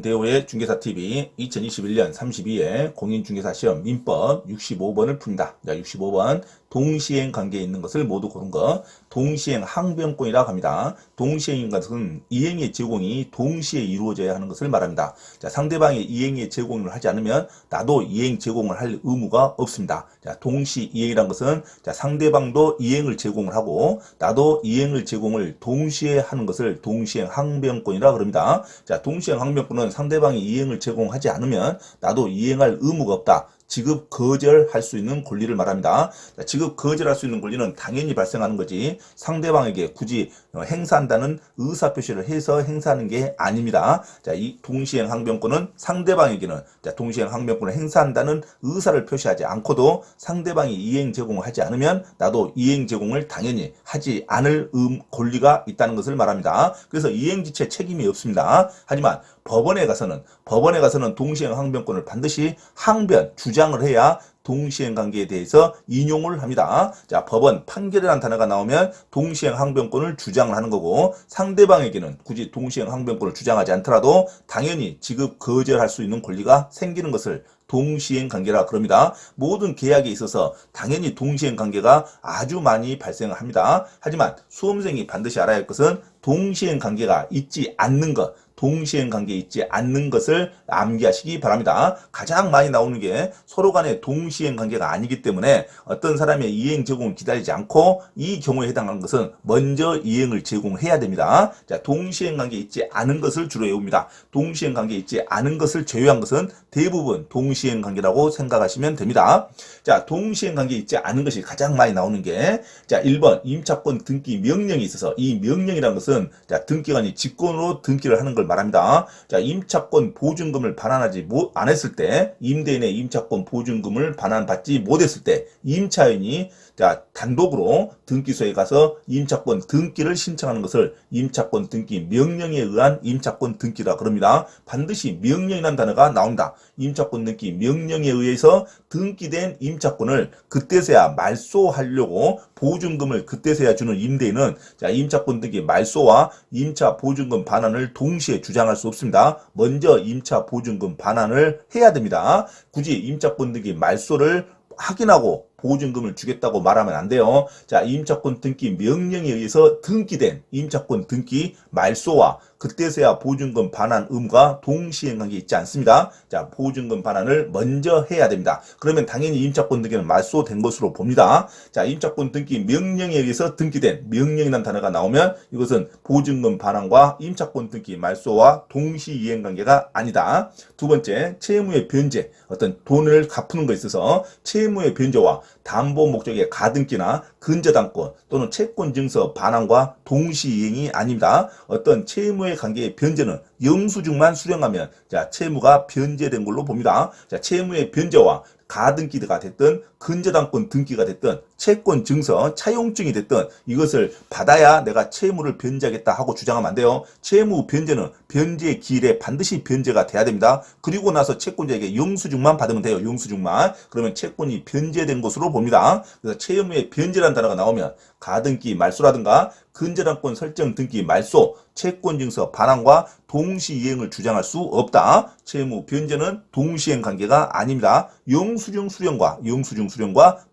대호의 중개사TV 2021년 32회 공인중개사 시험 민법 65번을 푼다. 자, 65번 동시행 관계에 있는 것을 모두 고른 거 동시행 항변권이라고 합니다. 동시행인 것은 이행의 제공이 동시에 이루어져야 하는 것을 말합니다. 자, 상대방이 이행의 제공을 하지 않으면 나도 이행 제공을 할 의무가 없습니다. 자, 동시 이행이란 것은 자, 상대방도 이행을 제공을 하고 나도 이행을 제공을 동시에 하는 것을 동시행 항변권이라고 합니다. 자, 동시행 항변권은 상대방이 이행을 제공하지 않으면 나도 이행할 의무가 없다. 지급 거절할 수 있는 권리를 말합니다. 자, 지급 거절할 수 있는 권리는 당연히 발생하는 거지 상대방에게 굳이 행사한다는 의사표시를 해서 행사하는 게 아닙니다. 자, 이 동시행 항변권은 상대방에게는 자, 동시행 항변권을 행사한다는 의사를 표시하지 않고도 상대방이 이행 제공을 하지 않으면 나도 이행 제공을 당연히 하지 않을 권리가 있다는 것을 말합니다. 그래서 이행지체 책임이 없습니다. 하지만 법원에 가서는 동시행 항변권을 반드시 항변 주장을 해야 동시행 관계에 대해서 인용을 합니다. 자, 법원 판결이라는 단어가 나오면 동시행 항변권을 주장을 하는 거고 상대방에게는 굳이 동시행 항변권을 주장하지 않더라도 당연히 지급 거절할 수 있는 권리가 생기는 것을 동시행 관계라 그럽니다. 모든 계약에 있어서 당연히 동시행 관계가 아주 많이 발생합니다. 하지만 수험생이 반드시 알아야 할 것은 동시행 관계가 있지 않는 것, 동시행 관계에 있지 않는 것을 암기하시기 바랍니다. 가장 많이 나오는 게 서로 간의 동시행 관계가 아니기 때문에 어떤 사람의 이행 제공을 기다리지 않고 이 경우에 해당하는 것은 먼저 이행을 제공해야 됩니다. 자, 동시행 관계에 있지 않은 것을 주로 외웁니다. 동시행 관계에 있지 않은 것을 제외한 것은 대부분 동시행 관계라고 생각하시면 됩니다. 자, 동시행 관계에 있지 않은 것이 가장 많이 나오는 게 자, 1번 임차권 등기 명령이 있어서 이 명령이라는 것은 자, 등기관이 직권으로 등기를 하는 걸 말합니다. 자, 임차권 보증금을 반환하지 안 했을 때 임대인의 임차권 보증금을 반환받지 못했을 때 임차인이 자, 단독으로 등기소에 가서 임차권 등기를 신청하는 것을 임차권 등기 명령에 의한 임차권 등기라 그럽니다. 반드시 명령이라는 단어가 나온다. 임차권 등기 명령에 의해서 등기된 임차권을 그때서야 말소하려고 보증금을 그때서야 주는 임대인은 자, 임차권 등기 말소와 임차 보증금 반환을 동시에 주장할 수 없습니다. 먼저 임차 보증금 반환을 해야 됩니다. 굳이 임차권 등기 말소를 확인하고 보증금을 주겠다고 말하면 안 돼요. 자, 임차권 등기 명령에 의해서 등기된 임차권 등기 말소와 그때서야 보증금 반환 의무가 동시행 관계에 있지 않습니다. 자, 보증금 반환을 먼저 해야 됩니다. 그러면 당연히 임차권 등기는 말소된 것으로 봅니다. 자, 임차권 등기 명령에 의해서 등기된 명령이라는 단어가 나오면 이것은 보증금 반환과 임차권 등기 말소와 동시 이행 관계가 아니다. 두 번째, 채무의 변제, 어떤 돈을 갚는 것에 있어서 채무의 변제와 담보 목적의 가등기나 근저당권 또는 채권증서 반환과 동시이행이 아닙니다. 어떤 채무의 관계의 변제는 영수증만 수령하면 자, 채무가 변제된 걸로 봅니다. 자, 채무의 변제와 가등기가 됐든 근저당권 등기가 됐든 채권 증서 차용증이 됐든 이것을 받아야 내가 채무를 변제하겠다 하고 주장하면 안 돼요. 채무 변제는 변제 기일에 반드시 변제가 돼야 됩니다. 그리고 나서 채권자에게 영수증만 받으면 돼요. 영수증만. 그러면 채권이 변제된 것으로 봅니다. 그래서 채무의 변제라는 단어가 나오면 가등기 말소라든가 근저당권 설정 등기 말소, 채권증서 반환과 동시이행을 주장할 수 없다. 채무 변제는 동시행 관계가 아닙니다. 영수증 수령과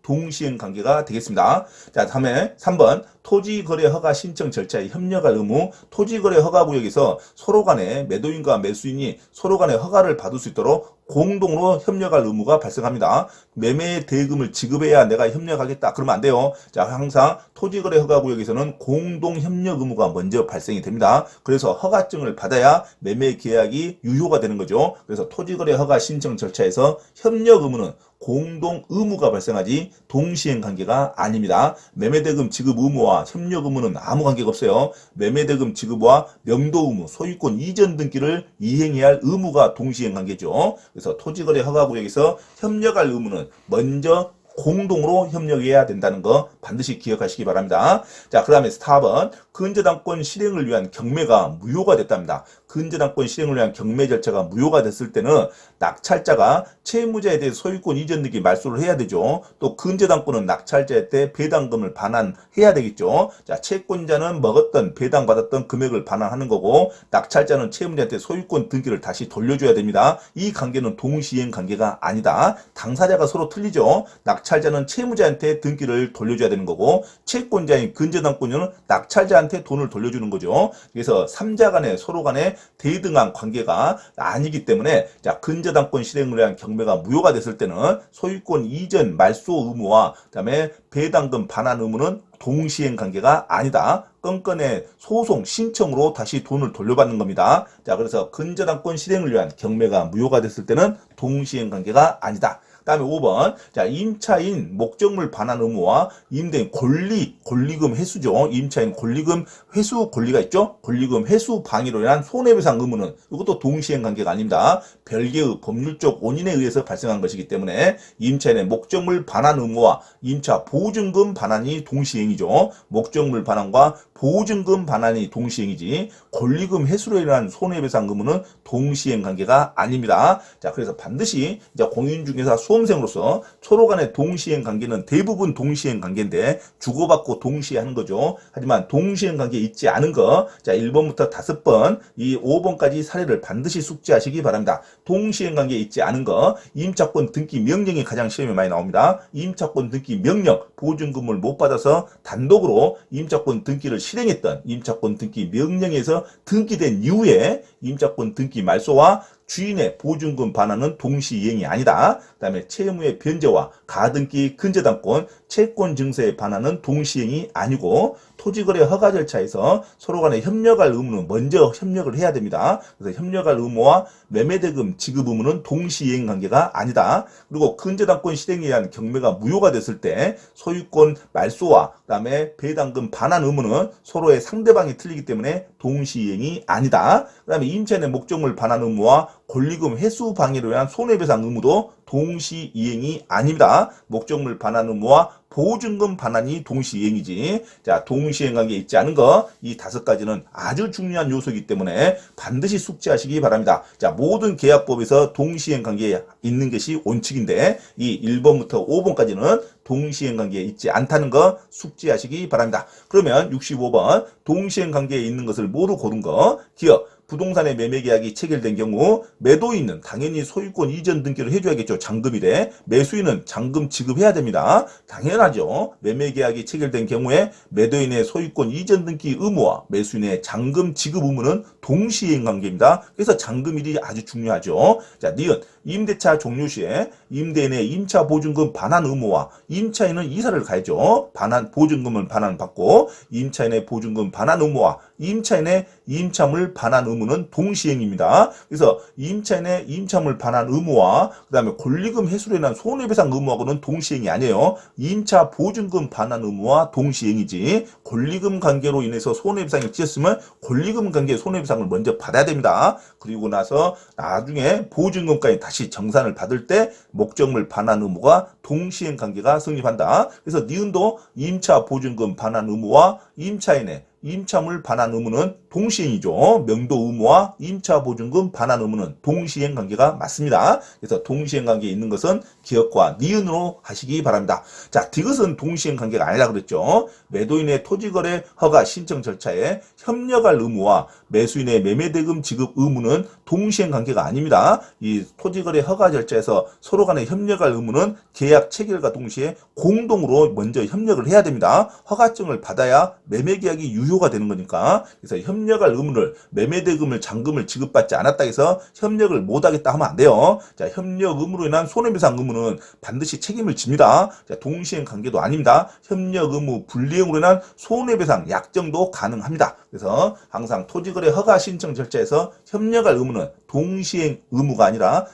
동시행 관계가 되겠습니다. 자, 다음에 3번 토지거래 허가 신청 절차에 협력할 의무. 토지거래 허가구역에서 서로 간에 매도인과 매수인이 서로 간에 허가를 받을 수 있도록 공동으로 협력할 의무가 발생합니다. 매매 대금을 지급해야 내가 협력하겠다 그러면 안 돼요. 자, 항상 토지거래 허가구역에서는 공동 협력 의무가 먼저 발생이 됩니다. 그래서 허가증을 받아야 매매 계약이 유효가 되는 거죠. 그래서 토지거래 허가 신청 절차에서 협력 의무는 공동 의무가 발생하지 동시행 관계가 아닙니다. 매매대금 지급 의무와 협력 의무는 아무 관계가 없어요. 매매대금 지급과 명도 의무, 소유권 이전 등기를 이행해야 할 의무가 동시행 관계죠. 그래서 토지거래 허가구역에서 협력할 의무는 먼저 공동으로 협력해야 된다는 거 반드시 기억하시기 바랍니다. 자, 그 다음에 4번 근저당권 실행을 위한 경매가 무효가 됐답니다. 근저당권 실행을 위한 경매 절차가 무효가 됐을 때는 낙찰자가 채무자에 대해 소유권 이전 등기 말소를 해야 되죠. 또 근저당권은 낙찰자에 대해 배당금을 반환해야 되겠죠. 자, 채권자는 먹었던 배당받았던 금액을 반환하는 거고 낙찰자는 채무자한테 소유권 등기를 다시 돌려줘야 됩니다. 이 관계는 동시행 관계가 아니다. 당사자가 서로 틀리죠. 낙찰자는 채무자한테 등기를 돌려줘야 되는 거고 채권자인 근저당권자는 낙찰자한테 돈을 돌려주는 거죠. 그래서 3자 간에 서로 간에 대등한 관계가 아니기 때문에 자, 근저당권 실행을 위한 경매가 무효가 됐을 때는 소유권 이전 말소 의무와 그다음에 배당금 반환 의무는 동시행 관계가 아니다. 건건의 소송 신청으로 다시 돈을 돌려받는 겁니다. 자, 그래서 근저당권 실행을 위한 경매가 무효가 됐을 때는 동시행 관계가 아니다. 다음에 5번. 자, 임차인 목적물 반환 의무와 임대인 권리금 회수죠. 임차인 권리금 회수 권리가 있죠. 권리금 회수 방해로 인한 손해배상 의무는 이것도 동시행 관계가 아닙니다. 별개의 법률적 원인에 의해서 발생한 것이기 때문에 임차인의 목적물 반환 의무와 임차 보증금 반환이 동시행이죠. 목적물 반환과 보증금 반환이 동시행이지 권리금 회수로 인한 손해배상 의무는 동시행 관계가 아닙니다. 자, 그래서 반드시 이제 공인중개사 수험생으로서 서로 간의 동시행 관계는 대부분 동시행 관계인데 주고받고 동시에 하는 거죠. 하지만 동시행 관계에 있지 않은 거, 자, 1번부터 5번, 이 5번까지 사례를 반드시 숙지하시기 바랍니다. 동시행 관계에 있지 않은 거, 임차권 등기 명령이 가장 시험에 많이 나옵니다. 임차권 등기 명령, 보증금을 못 받아서 단독으로 임차권 등기를 실행했던 임차권 등기 명령에서 등기된 이후에 임차권 등기 말소와 주인의 보증금 반환은 동시이행이 아니다. 그 다음에 채무의 변제와 가등기 근저당권, 채권 증서의 반환은 동시행이 아니고 토지거래 허가 절차에서 서로 간에 협력할 의무는 먼저 협력을 해야 됩니다. 그래서 협력할 의무와 매매대금 지급 의무는 동시이행 관계가 아니다. 그리고 근저당권 실행에 의한 경매가 무효가 됐을 때 소유권 말소와 그다음에 배당금 반환 의무는 서로의 상대방이 틀리기 때문에 동시이행이 아니다. 그다음에 임차인의 목적물 반환 의무와 권리금 회수 방해로 인한 손해배상 의무도 동시이행이 아닙니다. 목적물 반환 의무와 보증금 반환이 동시이행이지. 자, 동시행 관계에 있지 않은 거, 이 5가지는 아주 중요한 요소이기 때문에 반드시 숙지하시기 바랍니다. 자, 모든 계약법에서 동시행 관계에 있는 것이 원칙인데 이 1번부터 5번까지는 동시행 관계에 있지 않다는 거 숙지하시기 바랍니다. 그러면 65번 동시행 관계에 있는 것을 모두 고른 거, 기억. 부동산의 매매계약이 체결된 경우 매도인은 당연히 소유권 이전 등기를 해줘야겠죠. 잔금이래. 매수인은 잔금 지급해야 됩니다. 당연하죠. 매매계약이 체결된 경우에 매도인의 소유권 이전 등기 의무와 매수인의 잔금 지급 의무는 동시행 관계입니다. 그래서 잔금일이 아주 중요하죠. 자, 니은 임대차 종료 시에 임대인의 임차 보증금 반환 의무와 임차인은 이사를 가야죠. 보증금을 반환받고 임차인의 보증금 반환 의무와 임차인의 임차물 반환 의무는 동시행입니다. 그래서 임차인의 임차물 반환 의무와 그 다음에 권리금 회수로 인한 손해배상 의무하고는 동시행이 아니에요. 임차 보증금 반환 의무와 동시행이지 권리금 관계로 인해서 손해배상이 찌었으면 권리금 관계 손해배상을 먼저 받아야 됩니다. 그리고 나서 나중에 보증금까지 다시 정산을 받을 때 목적물 반환 의무가 동시행 관계가 성립한다. 그래서 니은도 임차 보증금 반환 의무와 임차인의 임차물 반환 의무는 동시행이죠. 명도 의무와 임차 보증금 반환 의무는 동시행 관계가 맞습니다. 그래서 동시행 관계에 있는 것은 기억과 니은으로 하시기 바랍니다. 자, 디귿은 동시행 관계가 아니라 그랬죠. 매도인의 토지거래 허가 신청 절차에 협력할 의무와 매수인의 매매대금 지급 의무는 동시행 관계가 아닙니다. 이 토지거래 허가 절차에서 서로 간에 협력할 의무는 계약 체결과 동시에 공동으로 먼저 협력을 해야 됩니다. 허가증을 받아야 매매계약이 유효가 되는 거니까. 그래서 협력할 의무를 매매대금을 잔금을 지급받지 않았다 해서 협력을 못하겠다 하면 안 돼요. 자, 협력 의무로 인한 손해배상 의무는 반드시 책임을 집니다. 자, 동시행 관계도 아닙니다. 협력 의무 불이행으로 인한 손해배상 약정도 가능합니다. 그래서 항상 토지거래 허가 신청 절차에서 협력할 의무는 동시행 의무가 아니라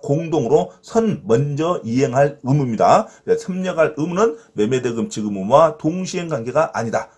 공동으로 먼저 이행할 의무입니다. 협력할 의무는 매매대금 지급 의무와 동시행 관계가 아니다.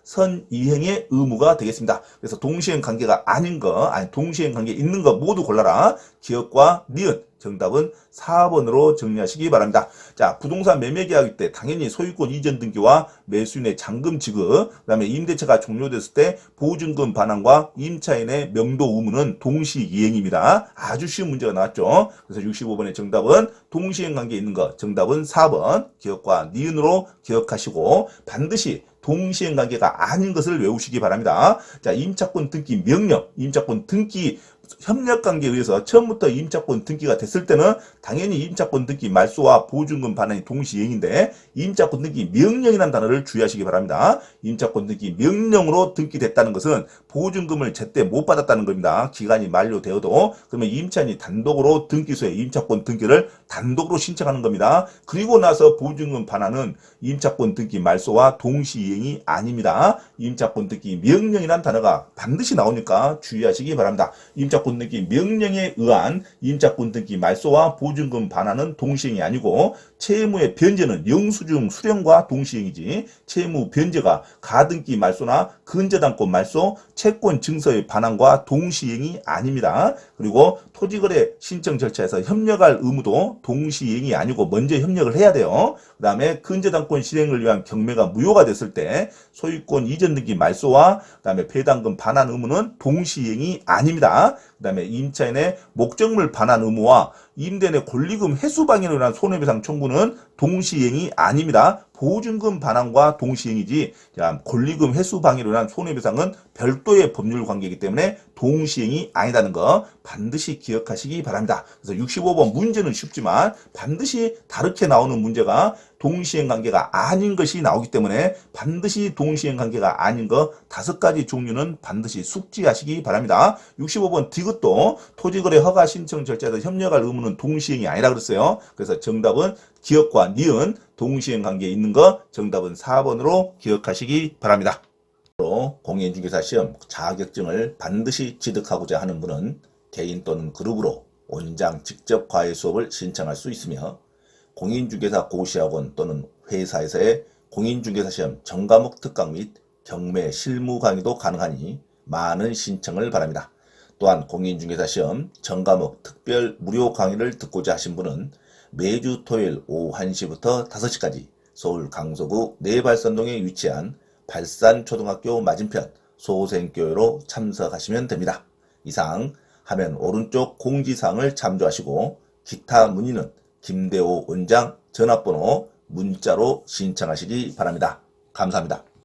이행의 의무가 되겠습니다. 그래서 동시행 관계가 아닌 거, 동시행 관계 있는 거 모두 골라라. 기억과 니은 정답은 4번으로 정리하시기 바랍니다. 자, 부동산 매매 계약일 때 당연히 소유권 이전 등기와 매수인의 잔금 지급, 그다음에 임대차가 종료됐을 때 보증금 반환과 임차인의 명도 의무는 동시 이행입니다. 아주 쉬운 문제가 나왔죠. 그래서 65번의 정답은 동시행 관계에 있는 것, 정답은 4번 기억과 니은으로 기억하시고 반드시 동시행 관계가 아닌 것을 외우시기 바랍니다. 자, 임차권 등기 명령, 임차권 등기 협력 관계에 의해서 처음부터 임차권 등기가 됐을 때는 당연히 임차권 등기 말소와 보증금 반환이 동시행인데 임차권 등기 명령이라는 단어를 주의하시기 바랍니다. 임차권 등기 명령으로 등기됐다는 것은 보증금을 제때 못 받았다는 겁니다. 기간이 만료되어도. 그러면 임차인이 단독으로 등기소에 임차권 등기를 단독으로 신청하는 겁니다. 그리고 나서 보증금 반환은 임차권 등기 말소와 동시행이 아닙니다. 임차권 등기 명령이라는 단어가 반드시 나오니까 주의하시기 바랍니다. 임차권 등기 명령에 의한 임차권 등기 말소와 보증금 반환은 동시행이 아니고 채무의 변제는 영수증 수령과 동시행이지 채무 변제가 가등기 말소나 근저당권 말소, 채권 증서의 반환과 동시행이 아닙니다. 그리고 토지거래 신청 절차에서 협력할 의무도 동시행이 아니고 먼저 협력을 해야 돼요. 그 다음에 근저당권 실행을 위한 경매가 무효가 됐을 때 소유권 이전 등기 말소와 그 다음에 배당금 반환 의무는 동시행이 아닙니다. 그 다음에 임차인의 목적물 반환 의무와 임대인의 권리금 회수 방해로 인한 손해배상 청구는 동시행이 아닙니다. 보증금 반환과 동시행이지 권리금 회수 방해로 인한 손해배상은 별도의 법률 관계이기 때문에 동시행이 아니다는 거 반드시 기억하시기 바랍니다. 그래서 65번 문제는 쉽지만 반드시 다르게 나오는 문제가 동시행 관계가 아닌 것이 나오기 때문에 반드시 동시행 관계가 아닌 거 5가지 종류는 반드시 숙지하시기 바랍니다. 65번 디귿도 토지거래 허가 신청 절차에서 협력할 의무는 동시행이 아니라 그랬어요. 그래서 정답은 기억과 니은 동시행 관계에 있는 거 정답은 4번으로 기억하시기 바랍니다. 공인중개사 시험 자격증을 반드시 취득하고자 하는 분은 개인 또는 그룹으로 원장 직접 과외 수업을 신청할 수 있으며 공인중개사 고시학원 또는 회사에서의 공인중개사 시험 전과목 특강 및 경매 실무 강의도 가능하니 많은 신청을 바랍니다. 또한 공인중개사 시험 전과목 특별 무료 강의를 듣고자 하신 분은 매주 토요일 오후 1시부터 5시까지 서울 강서구 내발산동에 위치한 발산초등학교 맞은편 소생교회로 참석하시면 됩니다. 이상 화면 오른쪽 공지사항을 참조하시고 기타 문의는 김대호 원장 전화번호 문자로 신청하시기 바랍니다. 감사합니다.